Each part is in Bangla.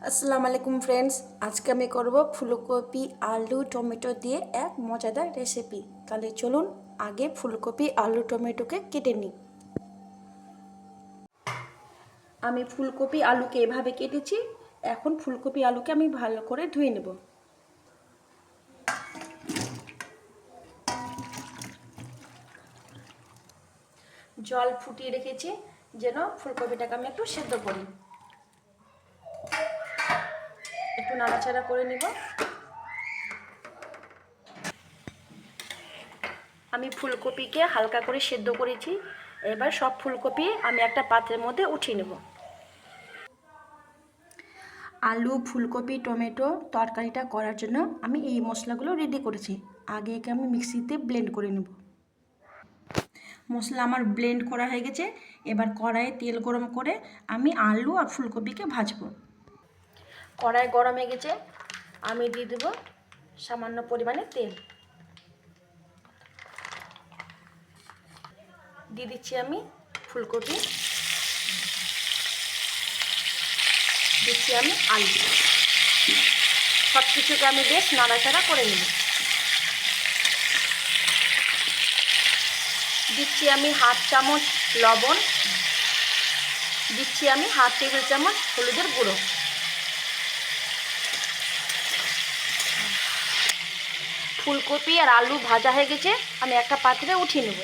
আসসালামু আলাইকুম ফ্রেন্ডস, আজকে আমি করব ফুলকপি আলু টমেটো দিয়ে এক মজাদার রেসিপি। তাহলে চলুন আগে ফুলকপি আলু টমেটোকে কেটে নিই। আমি ফুলকপি আলুকে এভাবে কেটেছি। এখন ফুলকপি আলুকে আমি ভালো করে ধুয়ে নেব। জল ফুটিয়ে রেখেছি যেন ফুলকপিটাকে আমি একটু সেদ্ধ করি। একটু নাড়াচাড়া করে নেব। আমি ফুলকপিকে হালকা করে সেদ্ধ করেছি। এবার সব ফুলকপি আমি একটা পাত্রের মধ্যে উঠিয়ে নেব। আলু ফুলকপি টমেটো তরকারিটা করার জন্য আমি এই মশলাগুলো রেডি করেছি। আগে একে আমি মিক্সিতে ব্লেন্ড করে নেব। মশলা আমার ব্লেন্ড করা হয়ে গেছে। এবার কড়াইয়ে তেল গরম করে আমি আলু আর ফুলকপিকে ভাজবো। কড়াই গরম হয়ে গেছে, আমি দিয়ে দেবো সামান্য পরিমাণে তেল। দিয়ে দিচ্ছি আমি ফুলকপি, দিচ্ছি আমি আলু। সব কিছুকে আমি বেশ নাড়াচাড়া করে নেব। দিচ্ছি আমি হাফ চামচ লবণ, দিচ্ছি আমি হাফ টেবিল চামচ হলুদের গুঁড়ো। ফুলকপি আর আলু ভাজা হয়ে গেছে, আমি একটা পাত্রে উঠিয়ে নেব।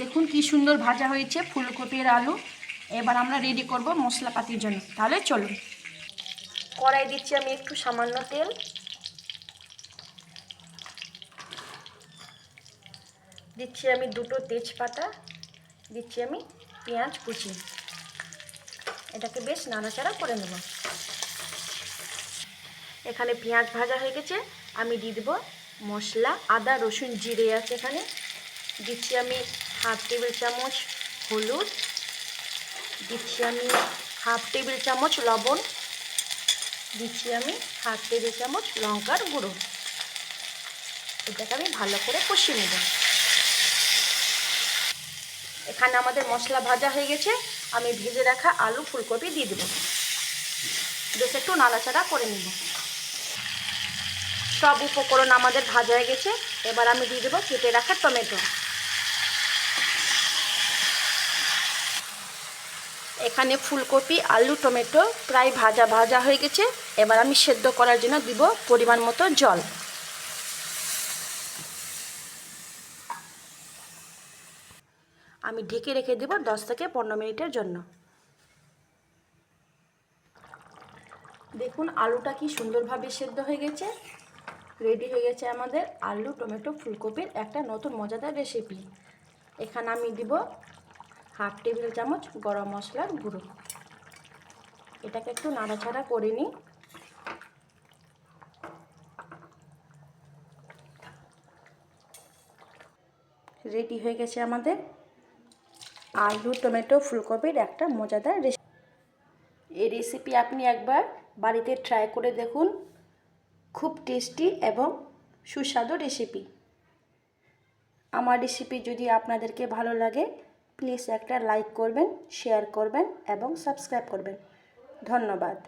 দেখুন কি সুন্দর ভাজা হয়েছে ফুলকপি আর আলু। এবার আমরা রেডি করব মশলাপাতির জন্য। তাহলে চলুন। কড়াই দিচ্ছি আমি একটু সামান্য তেল, দিচ্ছি আমি দুটো তেজপাতা, দিচ্ছি আমি পেঁয়াজ কুচি। এটাকে বেশ নাড়াচাড়া করে নেব। এখানে পেঁয়াজ ভাজা হয়ে গেছে, আমি দিয়ে দেবো মশলা। আদা রসুন জিরে আছে এখানে। দিচ্ছি আমি হাফ টেবিল চামচ হলুদ, দিচ্ছি আমি হাফ টেবিল চামচ লবণ, দিচ্ছি আমি হাফ টেবিল চামচ লঙ্কার গুঁড়ো। এটাকে আমি ভালো করে কষিয়ে নেব। এখানে আমাদের মশলা ভাজা হয়ে গেছে, আমি ভেজে রাখা আলু ফুলকপি দিয়ে দেবো। বেশ একটু নাড়াচাড়া করে নেব। সব উপকরণ আমাদের ভাজা হয়ে গেছে। এবার আমি দিয়ে দেবো কেটে রাখা টমেটো। এখানে ফুলকপি আলু টমেটো প্রায় ভাজা ভাজা হয়ে গেছে। এবার আমি সেদ্ধ করার জন্য দিব পরিমাণ মতো জল। আমি ঢেকে রেখে দেব 10 থেকে 15 মিনিটের জন্য। দেখুন আলুটা কি সুন্দরভাবে সেদ্ধ হয়ে গেছে। রেডি হয়ে গেছে আমাদের আলু টমেটো ফুলকপির একটা নতুন মজাদার রেসিপি। এখানে আমি দিব হাফ টেবিল চামচ গরম মশলার গুঁড়ো। এটাকে একটু নাড়াচাড়া করে নিই। রেডি হয়ে গেছে আমাদের আলু টমেটো ফুলকপির একটা মজাদার রেসিপি। এই রেসিপি আপনি একবার বাড়িতে ট্রাই করে দেখুন। খুব টেস্টি এবং সুস্বাদু রেসিপি। আমার রেসিপি যদি আপনাদেরকে ভালো লাগে প্লিজ একটা লাইক করবেন, শেয়ার করবেন এবং সাবস্ক্রাইব করবেন। ধন্যবাদ।